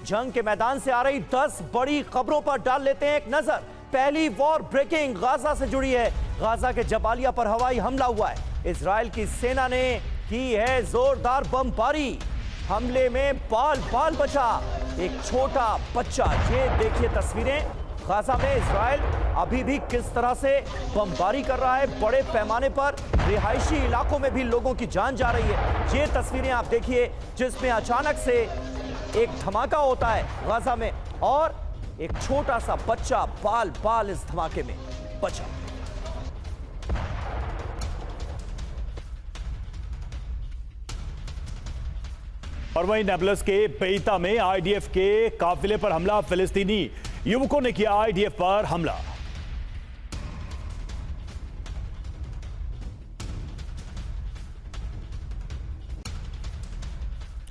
जंग के मैदान से आ रही 10 बड़ी खबरों पर डाल लेते हैं एक नजर। पहली वॉर ब्रेकिंग गाजा से जुड़ी है। गाजा के जबालिया पर हवाई हमला हुआ है। इजराइल की सेना ने की है जोरदार बमबारी। हमले में बाल बाल बचा एक छोटा बच्चा। ये देखिए तस्वीरें। गाजा में इजराइल अभी भी किस तरह से बमबारी कर रहा है। बड़े पैमाने पर रिहायशी इलाकों में भी लोगों की जान जा रही है। ये तस्वीरें आप देखिए जिसमें अचानक से एक धमाका होता है गाजा में और एक छोटा सा बच्चा बाल बाल इस धमाके में बचा। और वहीं नेबलस के बेइता में आईडीएफ के काफिले पर हमला। फिलिस्तीनी युवकों ने किया आईडीएफ पर हमला।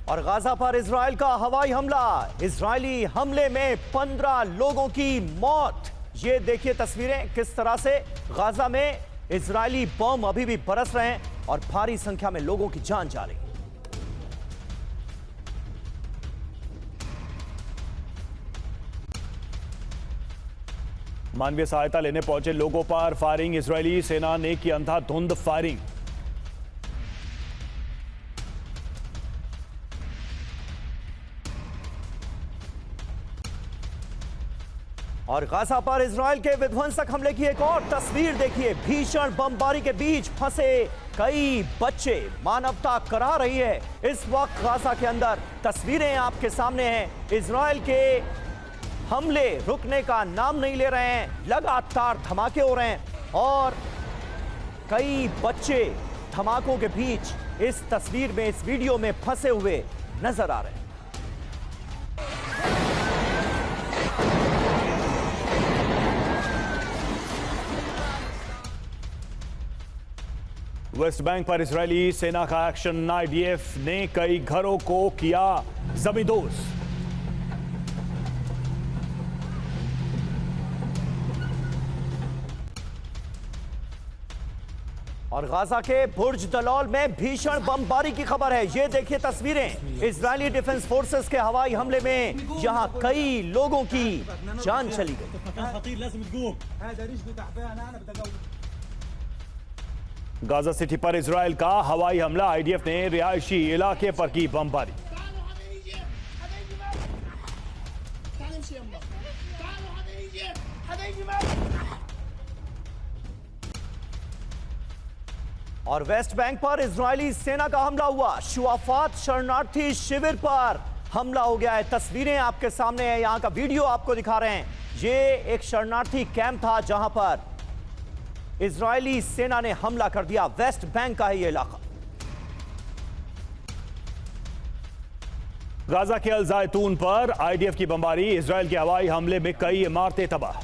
और गाजा पर इजराइल का हवाई हमला। इजरायली हमले में 15 लोगों की मौत। ये देखिए तस्वीरें किस तरह से गाजा में इजरायली बम अभी भी बरस रहे हैं और भारी संख्या में लोगों की जान जा रही है। मानवीय सहायता लेने पहुंचे लोगों पर फायरिंग। इजरायली सेना ने की अंधाधुंध फायरिंग। और गाजा पर इजराइल के विध्वंसक हमले की एक और तस्वीर देखिए। भीषण बमबारी के बीच फंसे कई बच्चे। मानवता करा रही है इस वक्त गाजा के अंदर। तस्वीरें आपके सामने हैं। इजराइल के हमले रुकने का नाम नहीं ले रहे हैं। लगातार धमाके हो रहे हैं और कई बच्चे धमाकों के बीच इस तस्वीर में, इस वीडियो में फंसे हुए नजर आ रहे हैं। वेस्ट बैंक पर इजरायली सेना का एक्शन। आईडीएफ ने कई घरों को किया जमींदोज। और गाजा के बुर्ज दलौल में भीषण बमबारी की खबर है। ये देखिए तस्वीरें। इजरायली डिफेंस फोर्सेस के हवाई हमले में यहां कई लोगों की जान चली गई। गाजा सिटी पर इजराइल का हवाई हमला। आईडीएफ ने रिहायशी इलाके पर की बमबारी। और वेस्ट बैंक पर इजरायली सेना का हमला हुआ। शुआफात शरणार्थी शिविर पर हमला हो गया है। तस्वीरें आपके सामने है। यहां का वीडियो आपको दिखा रहे हैं। ये एक शरणार्थी कैंप था जहां पर इजरायली सेना ने हमला कर दिया। वेस्ट बैंक का है यह इलाका। गाजा के अल ज़ैतून पर आईडीएफ की बमबारी। इजराइल के हवाई हमले में कई इमारतें तबाह।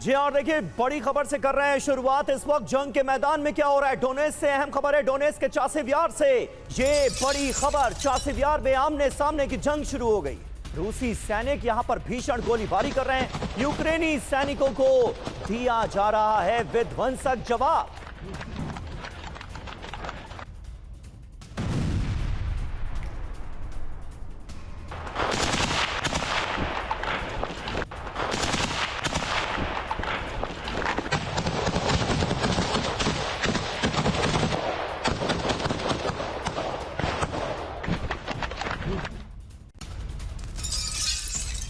जी और देखिए बड़ी खबर से कर रहे हैं शुरुआत। इस वक्त जंग के मैदान में क्या हो रहा है। डोनेस से अहम खबर है। डोनेस के चासिव यार से ये बड़ी खबर। चासिव यार में आमने सामने की जंग शुरू हो गई। रूसी सैनिक यहां पर भीषण गोलीबारी कर रहे हैं। यूक्रेनी सैनिकों को दिया जा रहा है विध्वंसक जवाब।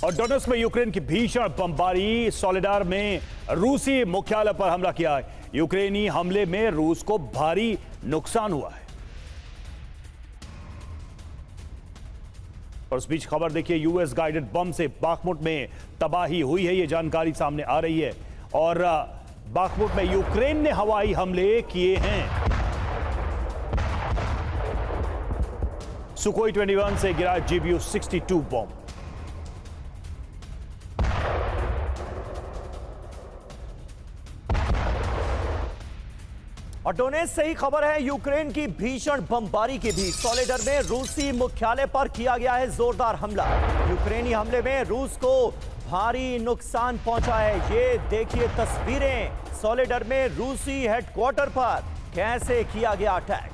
और डोनेट्स्क में यूक्रेन की भीषण बमबारी। सोलेडार में रूसी मुख्यालय पर हमला किया है। यूक्रेनी हमले में रूस को भारी नुकसान हुआ है। और उस बीच खबर देखिए। यूएस गाइडेड बम से बाखमुट में तबाही हुई है। यह जानकारी सामने आ रही है। और बाखमुट में यूक्रेन ने हवाई हमले किए हैं। सुखोई 21 से गिरा GBU-62 बम। और डोनेस से ही खबर है यूक्रेन की भीषण बमबारी की भी। सोलेडर में रूसी मुख्यालय पर किया गया है जोरदार हमला। यूक्रेनी हमले में रूस को भारी नुकसान पहुंचा है। ये देखिए तस्वीरें सॉलिडर में रूसी हेडक्वार्टर पर कैसे किया गया अटैक।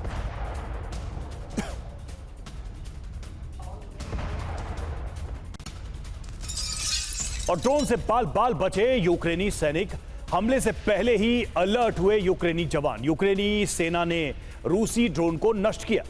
और ड्रोन से बाल बाल बचे यूक्रेनी सैनिक। हमले से पहले ही अलर्ट हुए यूक्रेनी जवान। यूक्रेनी सेना ने रूसी ड्रोन को नष्ट किया।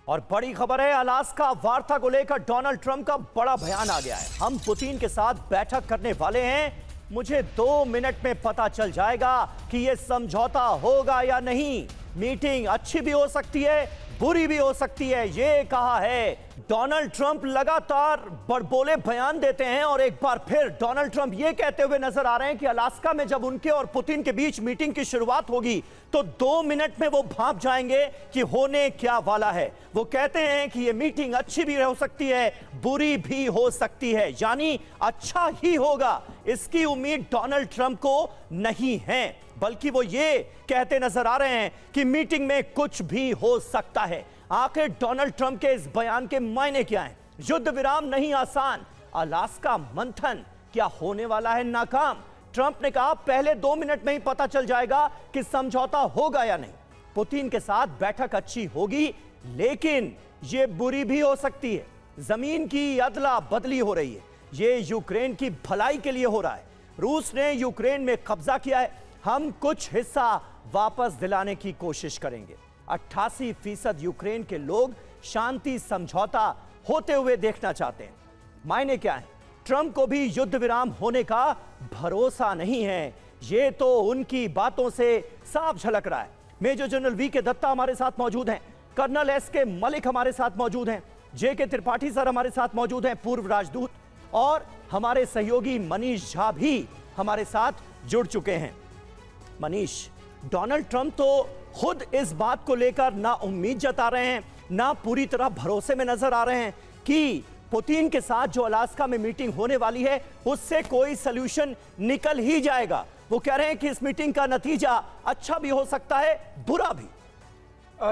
और बड़ी खबर है, अलास्का वार्ता को लेकर डोनाल्ड ट्रंप का बड़ा बयान आ गया है। हम पुतिन के साथ बैठक करने वाले हैं। मुझे 2 मिनट में पता चल जाएगा कि यह समझौता होगा या नहीं। मीटिंग अच्छी भी हो सकती है, बुरी भी हो सकती है, ये कहा है। डोनाल्ड ट्रंप लगातार बड़बोले बयान देते हैं और एक बार फिर डोनाल्ड ट्रंप ये कहते हुए नजर आ रहे हैं कि अलास्का में जब उनके और पुतिन के बीच मीटिंग की शुरुआत होगी तो 2 मिनट में वो भांप जाएंगे कि होने क्या वाला है। वो कहते हैं कि ये मीटिंग अच्छी भी हो सकती है, बुरी भी हो सकती है, यानी अच्छा ही होगा, इसकी उम्मीद डोनाल्ड ट्रंप को नहीं है। बल्कि वो ये कहते नजर आ रहे हैं कि मीटिंग में कुछ भी हो सकता है। आखिर डोनाल्ड ट्रंप के इस बयान के मायने क्या हैं? युद्ध विराम नहीं आसान, अलास्का मंथन क्या होने वाला है नाकाम? ट्रंप ने कहा पहले 2 मिनट में ही पता चल जाएगा कि समझौता होगा या नहीं। पुतिन के साथ बैठक अच्छी होगी, लेकिन यह बुरी भी हो सकती है। जमीन की अदला बदली हो रही है। यह यूक्रेन की भलाई के लिए हो रहा है। रूस ने यूक्रेन में कब्जा किया है। हम कुछ हिस्सा वापस दिलाने की कोशिश करेंगे। 88% यूक्रेन के लोग शांति समझौता होते हुए देखना चाहते हैं। मायने क्या है? ट्रंप को भी युद्ध विराम होने का भरोसा नहीं है। यह तो उनकी बातों से साफ झलक रहा है। मेजर जनरल वी के दत्ता हमारे साथ मौजूद हैं, कर्नल एस के मलिक हमारे साथ मौजूद हैं, जे के त्रिपाठी सर हमारे साथ मौजूद हैं, पूर्व राजदूत, और हमारे सहयोगी मनीष झा भी हमारे साथ जुड़ चुके हैं। मनीष, डोनाल्ड ट्रंप तो खुद इस बात को लेकर ना उम्मीद जता रहे हैं, ना पूरी तरह भरोसे में नजर आ रहे हैं कि पुतिन के साथ जो अलास्का में मीटिंग होने वाली है उससे कोई सलूशन निकल ही जाएगा। वो कह रहे हैं कि इस मीटिंग का नतीजा अच्छा भी हो सकता है, बुरा भी।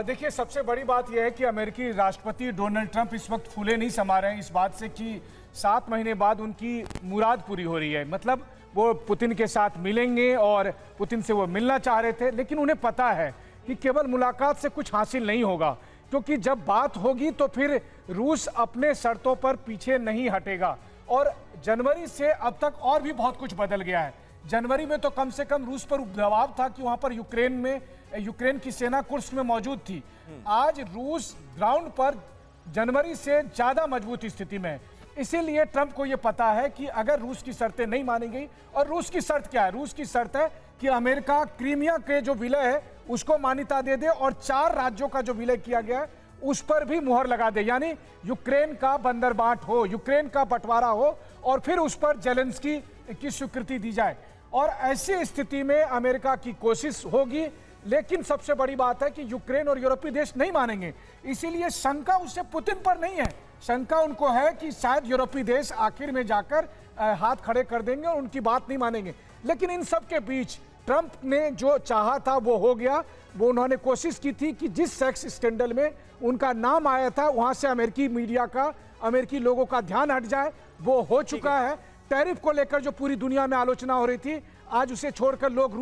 देखिए, सबसे बड़ी बात यह है कि अमेरिकी राष्ट्रपति डोनाल्ड ट्रंप इस वक्त फूले नहीं समा रहे हैं इस बात से कि 7 महीने बाद उनकी मुराद पूरी हो रही है। मतलब वो पुतिन के साथ मिलेंगे और पुतिन से वो मिलना चाह रहे थे, लेकिन उन्हें पता है कि केवल मुलाकात से कुछ हासिल नहीं होगा, क्योंकि जब बात होगी तो फिर रूस अपने शर्तों पर पीछे नहीं हटेगा। और जनवरी से अब तक और भी बहुत कुछ बदल गया है। जनवरी में तो कम से कम रूस पर दबाव था कि वहां पर यूक्रेन की सेना कुर्स्क में मौजूद थी। आज रूस ग्राउंड पर जनवरी से ज्यादा मजबूत स्थिति में है। इसीलिए ट्रंप को यह पता है कि अगर रूस की शर्तें नहीं मानी गई, और रूस की शर्त क्या है? रूस की शर्त है कि अमेरिका क्रीमिया के जो विलय है उसको मान्यता दे दे और 4 राज्यों का जो विलय किया गया है उस पर भी मुहर लगा दे, यानी यूक्रेन का बंदरबाट हो, यूक्रेन का बंटवारा हो, और फिर उस पर जेलेंस्की की स्वीकृति दी जाए। और ऐसी स्थिति में अमेरिका की कोशिश होगी, लेकिन सबसे बड़ी बात है कि यूक्रेन और यूरोपीय देश नहीं मानेंगे। इसीलिए शंका उससे पुतिन पर नहीं है, शंका उनको है कि शायद यूरोपीय देश आखिर में जाकर हाथ खड़े कर देंगे और उनकी बात नहीं मानेंगे। लेकिन इन सब के बीच ट्रंप ने जो चाहा था वो हो गया। वो उन्होंने कोशिश की थी कि जिस सेक्स स्कैंडल में उनका नाम आया था वहां से अमेरिकी मीडिया का, अमेरिकी लोगों का ध्यान हट जाए, वो हो चुका है। टैरिफ को लेकर जो पूरी दुनिया में आलोचना हो रही थी, आज उसे छोड़कर लोग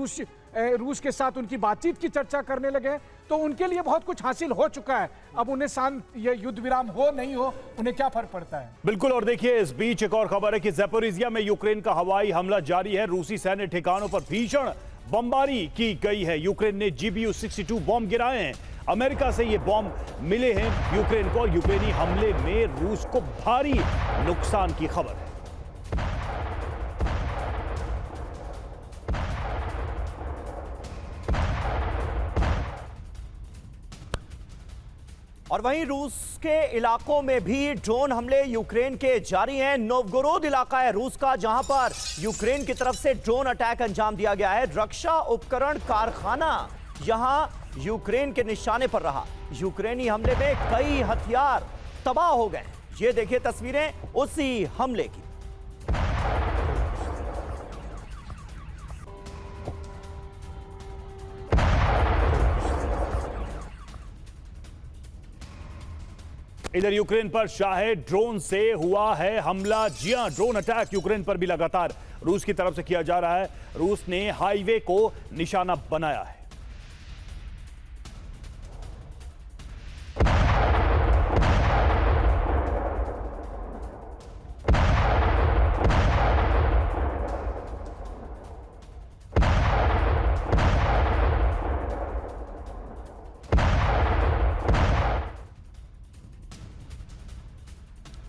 रूस के साथ उनकी बातचीत की चर्चा करने लगे, तो उनके लिए बहुत कुछ हासिल हो चुका है। अब उन्हें ये युद्ध विराम हो नहीं हो, उन्हें क्या फर्क पड़ता है? बिल्कुल। और देखिए, इस बीच एक और खबर है कि ज़ैपोरिज़िया में यूक्रेन का हवाई हमला जारी है। रूसी सैन्य ठिकानों पर भीषण बमबारी की गई है। यूक्रेन ने GBU-62 बॉम्ब गिराए हैं। अमेरिका से ये बॉम्ब मिले हैं यूक्रेन को। यूक्रेनी हमले में रूस को भारी नुकसान की खबर है। और वहीं रूस के इलाकों में भी ड्रोन हमले यूक्रेन के जारी हैं। नोवगोरोद इलाका है रूस का, जहां पर यूक्रेन की तरफ से ड्रोन अटैक अंजाम दिया गया है। रक्षा उपकरण कारखाना यहां यूक्रेन के निशाने पर रहा। यूक्रेनी हमले में कई हथियार तबाह हो गए। ये देखिए तस्वीरें उसी हमले की। इधर यूक्रेन पर शाहे ड्रोन से हुआ है हमला। जी हां, ड्रोन अटैक यूक्रेन पर भी लगातार रूस की तरफ से किया जा रहा है। रूस ने हाईवे को निशाना बनाया है।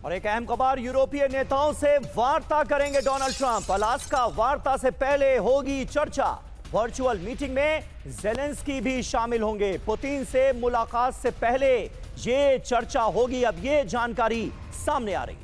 और एक अहम खबर, यूरोपीय नेताओं से वार्ता करेंगे डोनाल्ड ट्रंप। अलास्का वार्ता से पहले होगी चर्चा। वर्चुअल मीटिंग में ज़ेलेंस्की भी शामिल होंगे। पुतिन से मुलाकात से पहले ये चर्चा होगी। अब ये जानकारी सामने आ रही है।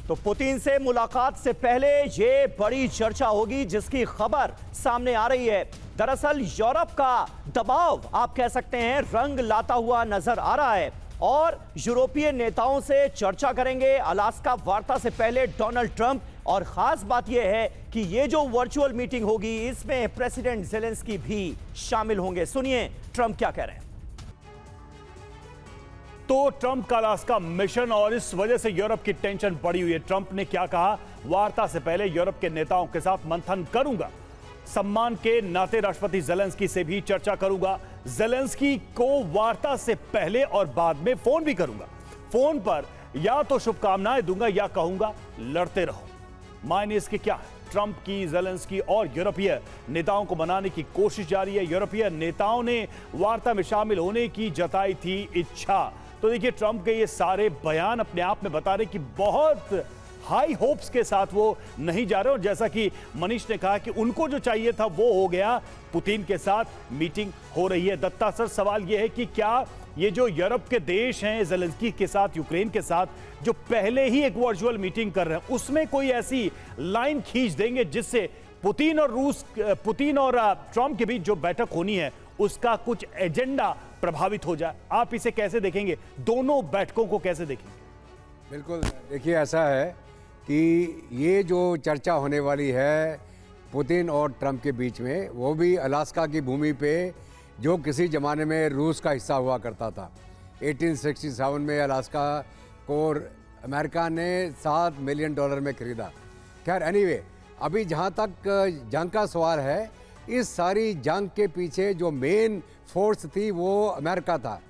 तो पुतिन से मुलाकात से पहले ये बड़ी चर्चा होगी जिसकी खबर सामने आ रही है। दरअसल यूरोप का दबाव आप कह सकते हैं रंग लाता हुआ नजर आ रहा है और यूरोपीय नेताओं से चर्चा करेंगे अलास्का वार्ता से पहले डोनाल्ड ट्रंप। और खास बात यह है कि ये जो वर्चुअल मीटिंग होगी इसमें प्रेसिडेंट ज़ेलेंस्की भी शामिल होंगे। सुनिए ट्रंप क्या कह रहे हैं। तो ट्रंप का अलास्का मिशन और इस वजह से यूरोप की टेंशन बढ़ी हुई है। ट्रंप ने क्या कहा, वार्ता से पहले यूरोप के नेताओं के साथ मंथन करूंगा, सम्मान के नाते राष्ट्रपति ज़ेलेंस्की से भी चर्चा करूंगा, ज़ेलेंस्की को वार्ता से पहले और बाद में फोन भी करूंगा, फोन पर या तो शुभकामनाएं दूंगा या कहूंगा लड़ते रहो। मायने इसके क्या है, ट्रंप की ज़ेलेंस्की और यूरोपीय नेताओं को मनाने की कोशिश जारी है। यूरोपीय नेताओं ने वार्ता में शामिल होने की जताई थी इच्छा। तो देखिए ट्रंप के ये सारे बयान अपने आप में बता रहे कि बहुत हाई होप्स के साथ वो नहीं जा रहे। और जैसा कि मनीष ने कहा कि उनको जो चाहिए था वो हो गया, पुतिन के साथ मीटिंग हो रही है। दत्ता सर, सवाल ये है कि क्या ये जो यूरोप के देश हैं ज़ेलेंस्की के साथ, यूक्रेन के साथ, जो पहले ही एक वर्चुअल मीटिंग कर रहे हैं, उसमें कोई ऐसी लाइन खींच देंगे जिससे पुतिन और ट्रंप के बीच जो बैठक होनी है उसका कुछ एजेंडा प्रभावित हो जाए? आप इसे कैसे देखेंगे, दोनों बैठकों को कैसे देखेंगे? बिल्कुल, देखिए ऐसा है कि ये जो चर्चा होने वाली है पुतिन और ट्रंप के बीच में, वो भी अलास्का की भूमि पे जो किसी ज़माने में रूस का हिस्सा हुआ करता था। 1867 में अलास्का को अमेरिका ने $7 मिलियन में खरीदा। खैर एनीवे, अभी जहाँ तक जंग का सवाल है, इस सारी जंग के पीछे जो मेन फोर्स थी वो अमेरिका था।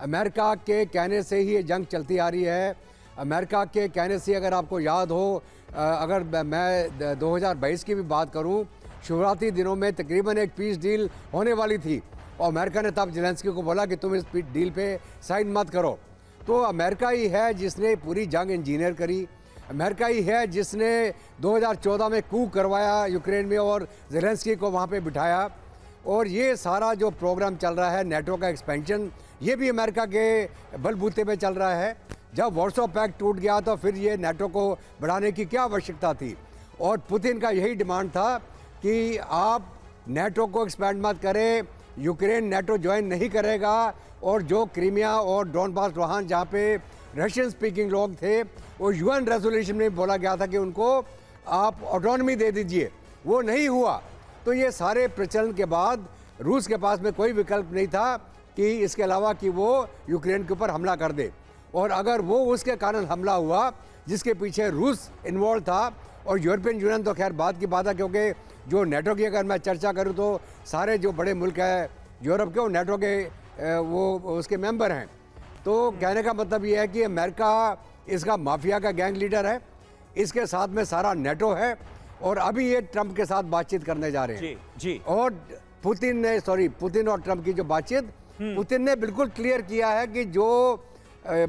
अमेरिका के कहने से ही ये जंग चलती आ रही है। अमेरिका के कहने से, अगर आपको याद हो, अगर मैं 2022 की भी बात करूं, शुरुआती दिनों में तकरीबन एक पीस डील होने वाली थी और अमेरिका ने तब ज़ेलेंस्की को बोला कि तुम इस डील पे साइन मत करो। तो अमेरिका ही है जिसने पूरी जंग इंजीनियर करी। अमेरिका ही है जिसने 2014 में कू करवाया यूक्रेन में और ज़ेलेंस्की को वहाँ पे बिठाया। और ये सारा जो प्रोग्राम चल रहा है नेटो का एक्सपेंशन, ये भी अमेरिका के बलबूते पे चल रहा है। जब वार्सो पैक्ट टूट गया तो फिर ये नेटो को बढ़ाने की क्या आवश्यकता थी? और पुतिन का यही डिमांड था कि आप नेटो को एक्सपेंड मत करें, यूक्रेन नेटो ज्वाइन नहीं करेगा। और जो क्रीमिया और डोनबास लोहान जहाँ पे रशियन स्पीकिंग लोग थे, वो यूएन रेजोल्यूशन में बोला गया था कि उनको आप ऑटोनॉमी दे दीजिए, वो नहीं हुआ। तो ये सारे प्रचलन के बाद रूस के पास में कोई विकल्प नहीं था कि इसके अलावा कि वो यूक्रेन के ऊपर हमला कर दे। और अगर वो उसके कारण हमला हुआ जिसके पीछे रूस इन्वॉल्व था और यूरोपियन यूनियन, तो खैर बात की बात है, क्योंकि जो नेटो की अगर मैं चर्चा करूं तो सारे जो बड़े मुल्क हैं यूरोप के, वो नेटो के वो उसके मेंबर हैं। तो कहने का मतलब ये है कि अमेरिका इसका माफिया का गैंग लीडर है, इसके साथ में सारा नेटो है और अभी ये ट्रंप के साथ बातचीत करने जा रहे हैं। जी। और पुतिन और ट्रंप की जो बातचीत, पुतिन ने बिल्कुल क्लियर किया है कि जो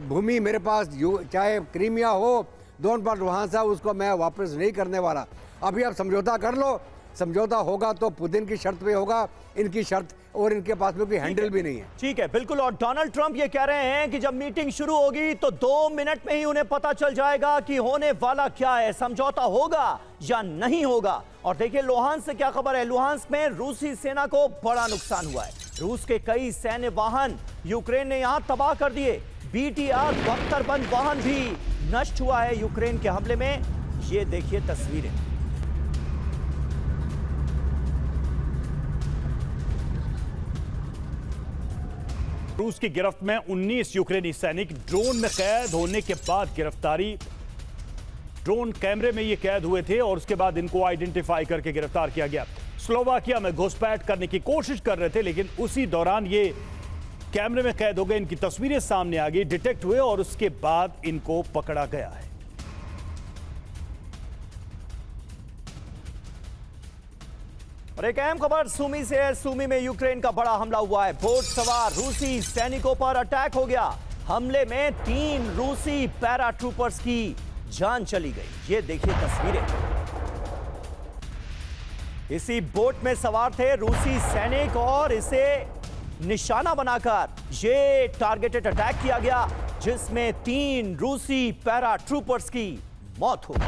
भूमि मेरे पास चाहे क्रीमिया हो, डोनबास वहाँ से, उसको मैं वापस नहीं करने वाला। अभी आप समझौता कर लो, समझौता होगा तो पुतिन की शर्त पे होगा, इनकी शर्त, और इनके पास में कोई हैंडल भी नहीं है। ठीक है, बिल्कुल। और डोनाल्ड ट्रंप ये कह रहे हैं कि जब मीटिंग शुरू होगी तो 2 मिनट में ही उन्हें पता चल जाएगा कि होने वाला क्या है, समझौता होगा या नहीं होगा। और देखिए लुहांस्क से क्या खबर है। लुहांस्क में रूसी सेना को बड़ा नुकसान हुआ है। रूस के कई सैन्य वाहन यूक्रेन ने यहां तबाह कर दिए। BTR बख्तरबंद वाहन भी नष्ट हुआ है यूक्रेन के हमले में। ये देखिए तस्वीरें। रूस की गिरफ्त में 19 यूक्रेनी सैनिक ड्रोन में कैद होने के बाद गिरफ्तारी। ड्रोन कैमरे में ये कैद हुए थे और उसके बाद इनको आइडेंटिफाई करके गिरफ्तार किया गया। स्लोवाकिया में घुसपैठ करने की कोशिश कर रहे थे, लेकिन उसी दौरान ये कैमरे में कैद हो गए। इनकी तस्वीरें सामने आ गई, डिटेक्ट हुए और उसके बाद इनको पकड़ा गया है। और एक अहम खबर सूमी से है। सूमी में यूक्रेन का बड़ा हमला हुआ है। बोट सवार रूसी सैनिकों पर अटैक हो गया। हमले में 3 रूसी पैराट्रूपर्स की जान चली गई। ये देखिए तस्वीरें। इसी बोट में सवार थे रूसी सैनिक और इसे निशाना बनाकर ये टारगेटेड अटैक किया गया, जिसमें 3 रूसी पैराट्रूपर्स की मौत हो गई।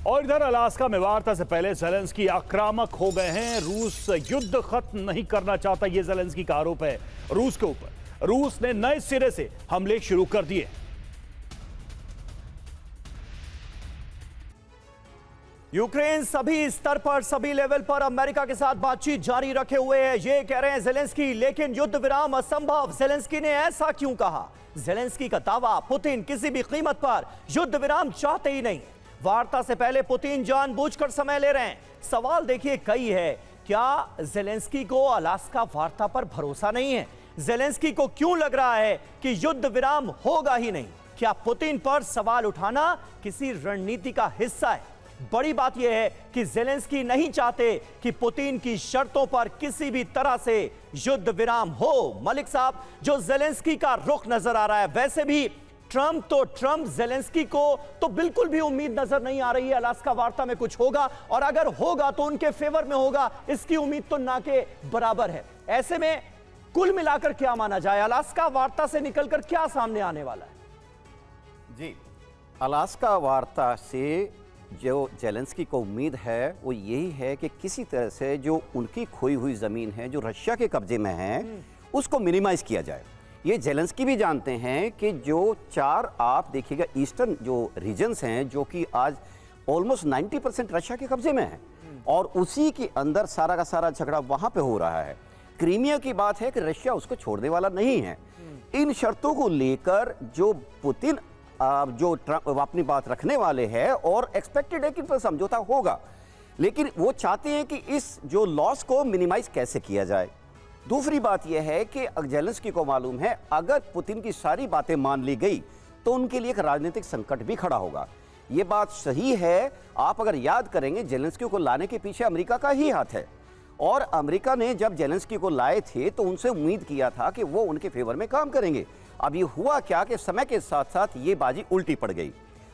और इधर अलास्का में वार्ता से पहले ज़ेलेंस्की आक्रामक हो गए हैं। रूस युद्ध खत्म नहीं करना चाहता, यह ज़ेलेंस्की का आरोप है रूस के ऊपर। रूस ने नए सिरे से हमले शुरू कर दिए। यूक्रेन सभी स्तर पर, सभी लेवल पर अमेरिका के साथ बातचीत जारी रखे हुए है, ये कह रहे हैं ज़ेलेंस्की। लेकिन युद्ध विराम असंभव। ज़ेलेंस्की ने ऐसा क्यों कहा? ज़ेलेंस्की का दावा, पुतिन किसी भी कीमत पर युद्ध विराम चाहते ही नहीं। वार्ता से पहले पुतिन जानबूझकर समय ले रहे हैं। सवाल देखिए कई है। क्या ज़ेलेंस्की को अलास्का वार्ता पर भरोसा नहीं है? ज़ेलेंस्की को क्यों लग रहा है कि युद्ध विराम होगा ही नहीं? क्या पुतिन पर सवाल उठाना किसी रणनीति का हिस्सा है? बड़ी बात यह है कि ज़ेलेंस्की नहीं चाहते कि पुतिन की शर्तों पर किसी भी तरह से युद्ध विराम हो। मलिक साहब, जो ज़ेलेंस्की का रुख नजर आ रहा है, वैसे भी ट्रंप ज़ेलेंस्की को तो बिल्कुल भी उम्मीद नजर नहीं आ रही है अलास्का वार्ता में कुछ होगा, और अगर होगा तो उनके फेवर में होगा, इसकी उम्मीद तो ना के बराबर है। ऐसे में कुल मिलाकर क्या माना जाए? अलास्का वार्ता से निकलकर क्या सामने आने वाला है? जी, अलास्का वार्ता से जो ज़ेलेंस्की को उम्मीद है वो यही है कि किसी तरह से जो उनकी खोई हुई ज़मीन है, जो रशिया के कब्जे में है, उसको मिनिमाइज़ किया जाए। ये ज़ेलेंस्की भी जानते हैं कि जो 4 आप देखिएगा ईस्टर्न जो रीजन्स हैं, जो कि आज ऑलमोस्ट 90% रशिया के कब्जे में है, और उसी के अंदर सारा का सारा झगड़ा वहाँ पे हो रहा है। क्रीमिया की बात है कि रशिया उसको छोड़ने वाला नहीं है। इन शर्तों को लेकर जो पुतिन जो ट्रंप अपनी बात रखने वाले हैं, और एक्सपेक्टेड है कि इन पर समझौता होगा, लेकिन वो चाहते हैं कि इस जो लॉस को मिनिमाइज कैसे किया जाए। दूसरी बात यह है कि ज़ेलेंस्की को मालूम है अगर पुतिन की सारी बातें मान ली गई तो उनके लिए एक राजनीतिक संकट भी खड़ा होगा। ये बात सही है। आप अगर याद करेंगे, ज़ेलेंस्की को लाने के पीछे अमेरिका का ही हाथ है, और अमेरिका ने जब ज़ेलेंस्की को लाए थे तो उनसे उम्मीद किया था कि वो उनके फेवर में काम करेंगे। अब ये हुआ क्या कि समय के साथ साथ ये बाजी उल्टी पड़ गई।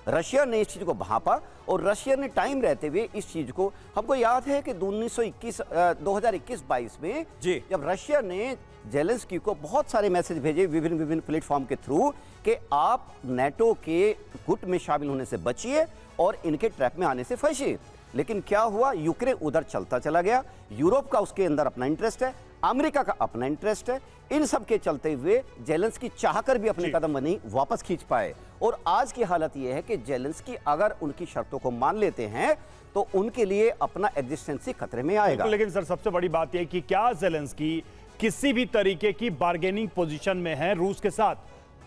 रशिया ने इस चीज़ को भांपा, और रशिया ने टाइम रहते हुए इस चीज़ को, हमको याद है कि 2021-22 में जब रशिया ने ज़ेलेंस्की को बहुत सारे मैसेज भेजे विभिन्न प्लेटफॉर्म के थ्रू कि आप नेटो के गुट में शामिल होने से बचिए और इनके ट्रैप में आने से फंसिए। लेकिन क्या हुआ? यूक्रेन उधर चलता चला गया। यूरोप का उसके अंदर अपना इंटरेस्ट है, अमेरिका का अपना इंटरेस्ट है। इन सब के चलते हुए ज़ेलेंस्की चाहकर भी अपने कदम नहीं वापस खींच पाए, और आज की हालत यह है कि ज़ेलेंस्की अगर उनकी शर्तों को मान लेते हैं तो उनके लिए अपना एग्जिस्टेंस खतरे में आएगा। लेकिन सर, सबसे बड़ी बात यह है कि क्या ज़ेलेंस्की किसी भी तरीके की बार्गेनिंग पोजीशन में है रूस के साथ?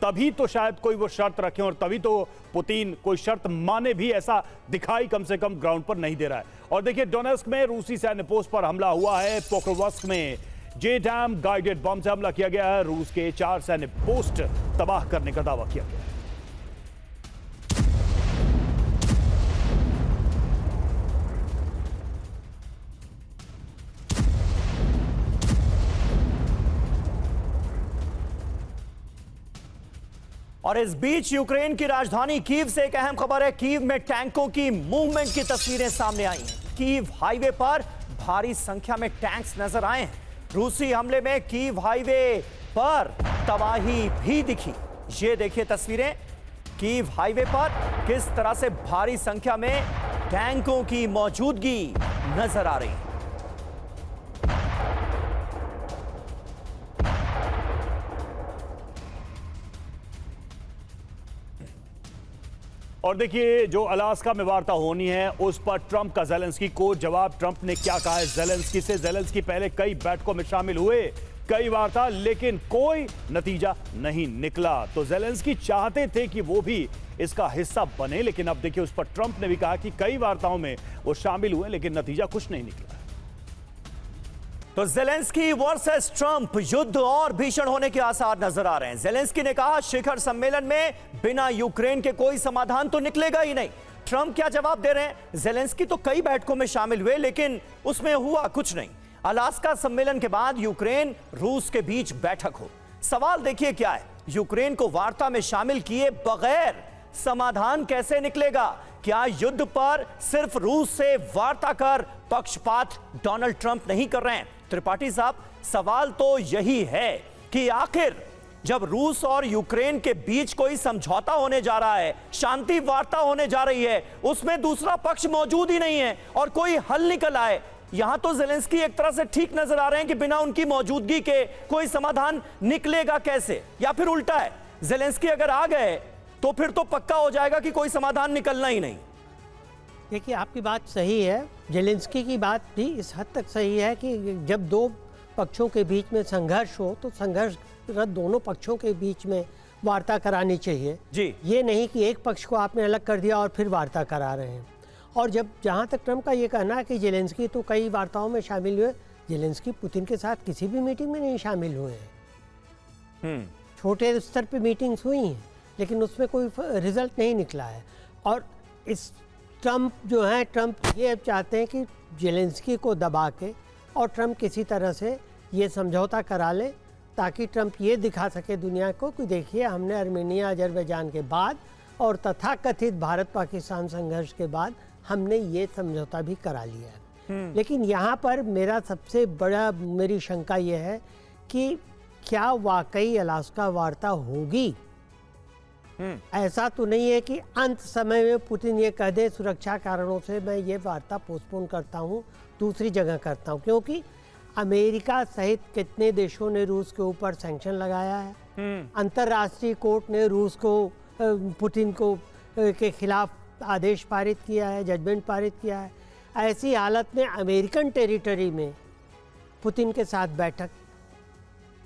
तभी तो शायद कोई वो शर्त रखें, और तभी तो पुतिन कोई शर्त माने भी, ऐसा दिखाई कम से कम ग्राउंड पर नहीं दे रहा है। और देखिए, डोनेस्क में रूसी सैन्य पोस्ट पर हमला हुआ है। पोक्रोवस्क में JDAM गाइडेड बम से हमला किया गया है। रूस के 4 सैन्य पोस्ट तबाह करने का दावा किया गया है। और इस बीच यूक्रेन की राजधानी कीव से एक अहम खबर है। कीव में टैंकों की मूवमेंट की तस्वीरें सामने आई हैं। कीव हाईवे पर भारी संख्या में टैंक्स नजर आए हैं। रूसी हमले में कीव हाईवे पर तबाही भी दिखी। ये देखिए तस्वीरें, कीव हाईवे पर किस तरह से भारी संख्या में टैंकों की मौजूदगी नजर आ रही है। और देखिए जो अलास्का में वार्ता होनी है उस पर ट्रंप का जेलेंस्की को जवाब। ट्रंप ने क्या कहा है जेलेंस्की से? जेलेंस्की पहले कई बैठकों में शामिल हुए, कई वार्ता, लेकिन कोई नतीजा नहीं निकला। तो जेलेंस्की चाहते थे कि वो भी इसका हिस्सा बने, लेकिन अब देखिए उस पर ट्रंप ने भी कहा कि कई वार्ताओं में वो शामिल हुए लेकिन नतीजा कुछ नहीं निकला। तो जेलेंस्की वर्सेस ट्रंप, युद्ध और भीषण होने के आसार नजर आ रहे हैं। जेलेंस्की ने कहा शिखर सम्मेलन में बिना यूक्रेन के कोई समाधान तो निकलेगा ही नहीं। ट्रंप क्या जवाब दे रहे हैं? जेलेंस्की तो कई बैठकों में शामिल हुए लेकिन उसमें हुआ कुछ नहीं। अलास्का सम्मेलन के बाद यूक्रेन रूस के बीच बैठक हो। सवाल देखिए क्या है, यूक्रेन को वार्ता में शामिल किए बगैर समाधान कैसे निकलेगा? क्या युद्ध पर सिर्फ रूस से वार्ता कर पक्षपात डोनाल्ड ट्रंप नहीं कर रहे हैं? त्रिपाठी साहब, सवाल तो यही है कि आखिर जब रूस और यूक्रेन के बीच कोई समझौता होने जा रहा है, शांति वार्ता होने जा रही है, उसमें दूसरा पक्ष मौजूद ही नहीं है और कोई हल निकल आए। यहां तो जेलेंस्की एक तरह से ठीक नजर आ रहे हैं कि बिना उनकी मौजूदगी के कोई समाधान निकलेगा कैसे, या फिर उल्टा है, जेलेंस्की अगर आ गए तो फिर तो पक्का हो जाएगा कि कोई समाधान निकलना ही नहीं। देखिए, आपकी बात सही है, जेलेंस्की की बात भी इस हद तक सही है कि जब दो पक्षों के बीच में संघर्ष हो तो संघर्षरत दोनों पक्षों के बीच में वार्ता करानी चाहिए जी। ये नहीं कि एक पक्ष को आपने अलग कर दिया और फिर वार्ता करा रहे हैं। और जब जहाँ तक ट्रंप का ये कहना है कि जेलेंस्की तो कई वार्ताओं में शामिल हुए, जेलेंस्की पुतिन के साथ किसी भी मीटिंग में नहीं शामिल हुए हैं। छोटे स्तर पे मीटिंग्स हुई हैं लेकिन उसमें कोई रिजल्ट नहीं निकला है। और इस ट्रंप जो है, ट्रंप ये चाहते हैं कि जेलेंस्की को दबा के और ट्रंप किसी तरह से ये समझौता करा ले ताकि ट्रंप ये दिखा सके दुनिया को कि देखिए हमने आर्मेनिया अजरबैजान के बाद और तथाकथित भारत पाकिस्तान संघर्ष के बाद हमने ये समझौता भी करा लिया है। लेकिन यहाँ पर मेरी शंका ये है कि क्या वाकई अलास्का वार्ता होगी? ऐसा तो नहीं है कि अंत समय में पुतिन ये कह दे सुरक्षा कारणों से मैं ये वार्ता पोस्टपोन करता हूँ, दूसरी जगह करता हूँ, क्योंकि अमेरिका सहित कितने देशों ने रूस के ऊपर सैंक्शन लगाया है। अंतर्राष्ट्रीय कोर्ट ने रूस को पुतिन को के खिलाफ आदेश पारित किया है, जजमेंट पारित किया है। ऐसी हालत में अमेरिकन टेरिटरी में पुतिन के साथ बैठक,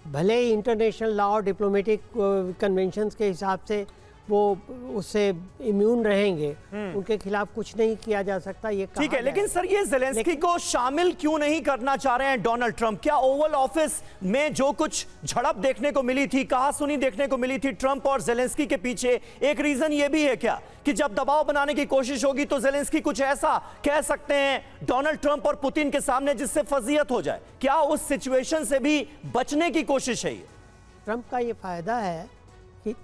भले ही इंटरनेशनल लॉ और डिप्लोमेटिक कन्वेंशंस के हिसाब से वो उससे इम्यून रहेंगे, उनके खिलाफ कुछ नहीं किया जा सकता, ये ठीक है। लेकिन सर, ये जेलेंस्की को शामिल क्यों नहीं करना चाह रहे हैं डोनाल्ड ट्रंप? क्या ओवल ऑफिस में जो कुछ झड़प देखने को मिली थी, कहासुनी देखने को मिली थी ट्रंप और जेलेंस्की के पीछे, एक रीजन ये भी है क्या कि जब दबाव बनाने की कोशिश होगी तो जेलेंस्की कुछ ऐसा कह सकते हैं डोनाल्ड ट्रंप और पुतिन के सामने जिससे फजीयत हो जाए? क्या उस सिचुएशन से भी बचने की कोशिश है? ये ट्रंप का ये फायदा है कि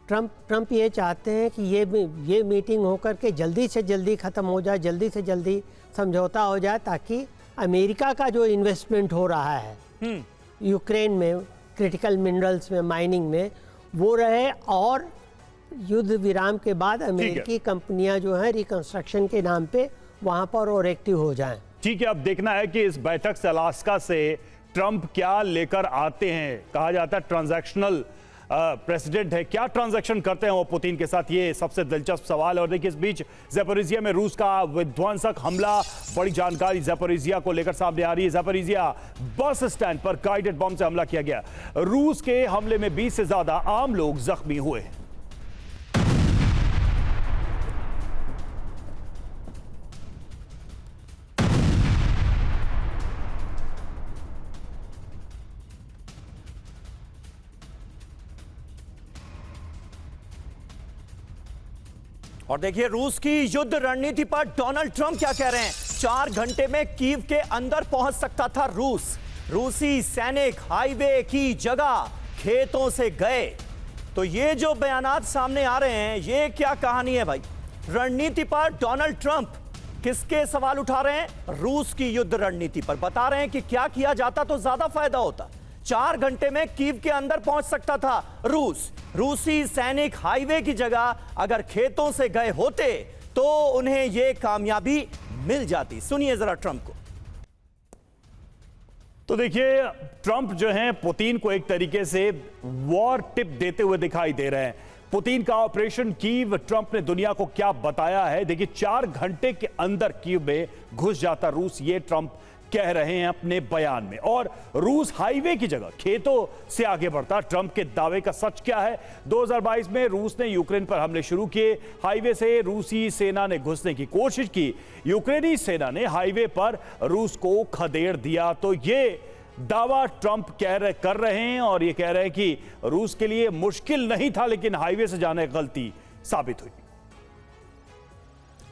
ट्रंप ये चाहते हैं कि ये मीटिंग होकर के जल्दी से जल्दी ख़त्म हो जाए, जल्दी से जल्दी समझौता हो जाए, ताकि अमेरिका का जो इन्वेस्टमेंट हो रहा है यूक्रेन में क्रिटिकल मिनरल्स में, माइनिंग में, वो रहे और युद्ध विराम के बाद अमेरिकी कंपनियां जो हैं रिकंस्ट्रक्शन के नाम पे वहाँ पर और एक्टिव हो जाएं। ठीक है, अब देखना है कि इस बैठक से अलास्का से ट्रंप क्या लेकर आते हैं। कहा जाता है ट्रांजैक्शनल प्रेसिडेंट है, क्या ट्रांजैक्शन करते हैं वो पुतिन के साथ, ये सबसे दिलचस्प सवाल है। और देखिए इस बीच ज़ैपोरिज़िया में रूस का विध्वंसक हमला, बड़ी जानकारी ज़ैपोरिज़िया को लेकर सामने आ रही है। ज़ैपोरिज़िया बस स्टैंड पर गाइडेड बम से हमला किया गया। रूस के हमले में 20 से ज्यादा आम लोग जख्मी हुए। और देखिए रूस की युद्ध रणनीति पर डोनाल्ड ट्रंप क्या कह रहे हैं। 4 घंटे में कीव के अंदर पहुंच सकता था रूस। रूसी सैनिक हाईवे की जगह खेतों से गए। तो ये जो बयानात सामने आ रहे हैं, ये क्या कहानी है भाई? रणनीति पर डोनाल्ड ट्रंप किसके सवाल उठा रहे हैं? रूस की युद्ध रणनीति पर। बता रहे हैं कि क्या किया जाता तो ज्यादा फायदा होता। 4 घंटे में कीव के अंदर पहुंच सकता था रूस। रूसी सैनिक हाईवे की जगह अगर खेतों से गए होते तो उन्हें यह कामयाबी मिल जाती। सुनिए जरा ट्रंप को। तो देखिए ट्रंप जो हैं पुतिन को एक तरीके से वॉर टिप देते हुए दिखाई दे रहे हैं। पुतिन का ऑपरेशन कीव, ट्रंप ने दुनिया को क्या बताया है। देखिए 4 घंटे के अंदर कीव में घुस जाता रूस, ये ट्रंप कह रहे हैं अपने बयान में। और रूस हाईवे की जगह खेतों से आगे बढ़ता। ट्रंप के दावे का सच क्या है? 2022 में रूस ने यूक्रेन पर हमले शुरू किए। हाईवे से रूसी सेना ने घुसने की कोशिश की। यूक्रेनी सेना ने हाईवे पर रूस को खदेड़ दिया। तो ये दावा ट्रंप कर रहे हैं और ये कह रहे हैं कि रूस के लिए मुश्किल नहीं था, लेकिन हाईवे से जाने गलती साबित हुई।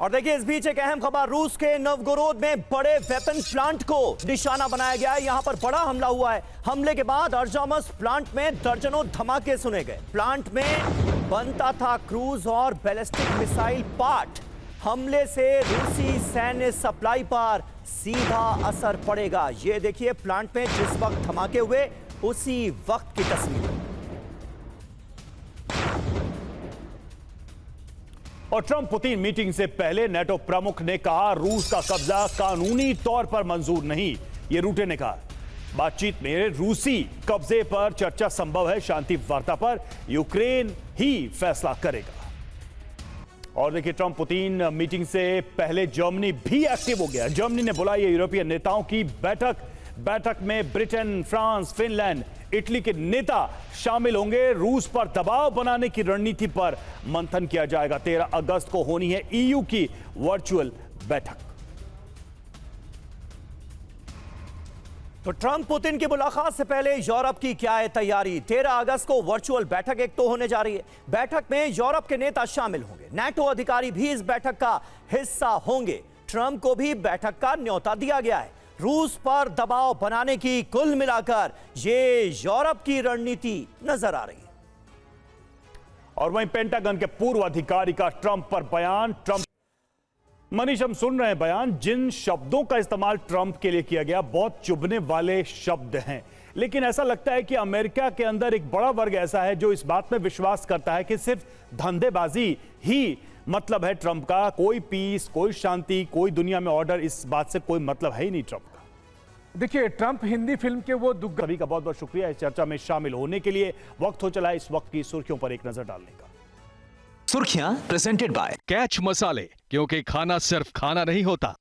और देखिए इस बीच एक अहम खबर, रूस के नवगोरोद में बड़े वेपन प्लांट को निशाना बनाया गया है। यहां पर बड़ा हमला हुआ है। हमले के बाद अर्जामस प्लांट में दर्जनों धमाके सुने गए। प्लांट में बनता था क्रूज और बैलिस्टिक मिसाइल पार्ट। हमले से रूसी सैन्य सप्लाई पर सीधा असर पड़ेगा। ये देखिए प्लांट में जिस वक्त धमाके हुए उसी वक्त की तस्वीर। और ट्रंप पुतिन मीटिंग से पहले नेटो प्रमुख ने कहा रूस का कब्जा कानूनी तौर पर मंजूर नहीं। ये रूटे ने कहा बातचीत में रूसी कब्जे पर चर्चा संभव है, शांति वार्ता पर यूक्रेन ही फैसला करेगा। और देखिए ट्रंप पुतिन मीटिंग से पहले जर्मनी भी एक्टिव हो गया। जर्मनी ने बुलाई यूरोपीय नेताओं की बैठक में ब्रिटेन, फ्रांस, फिनलैंड, इटली के नेता शामिल होंगे। रूस पर दबाव बनाने की रणनीति पर मंथन किया जाएगा। 13 अगस्त को होनी है ईयू की वर्चुअल बैठक। तो ट्रंप पुतिन की मुलाकात से पहले यूरोप की क्या है तैयारी? 13 अगस्त को वर्चुअल बैठक एक तो होने जा रही है। बैठक में यूरोप के नेता शामिल होंगे। नाटो अधिकारी भी इस बैठक का हिस्सा होंगे। ट्रंप को भी बैठक का न्योता दिया गया है। रूस पर दबाव बनाने की कुल मिलाकर ये यूरोप की रणनीति नजर आ रही है। और वहीं पेंटागन के पूर्व अधिकारी का ट्रंप पर बयान। ट्रंप मनीष, हम सुन रहे हैं बयान। जिन शब्दों का इस्तेमाल ट्रंप के लिए किया गया बहुत चुभने वाले शब्द हैं, लेकिन ऐसा लगता है कि अमेरिका के अंदर एक बड़ा वर्ग ऐसा है जो इस बात में विश्वास करता है कि सिर्फ धंधेबाजी ही मतलब है ट्रंप का। कोई पीस, कोई शांति, कोई दुनिया में ऑर्डर, इस बात से कोई मतलब है ही नहीं ट्रंप का। देखिए ट्रंप हिंदी फिल्म के वो सभी का बहुत बहुत शुक्रिया इस चर्चा में शामिल होने के लिए। वक्त हो चला इस वक्त की सुर्खियों पर एक नजर डालने का। सुर्खियां प्रेजेंटेड बाय कैच मसाले, क्योंकि खाना सिर्फ खाना नहीं होता,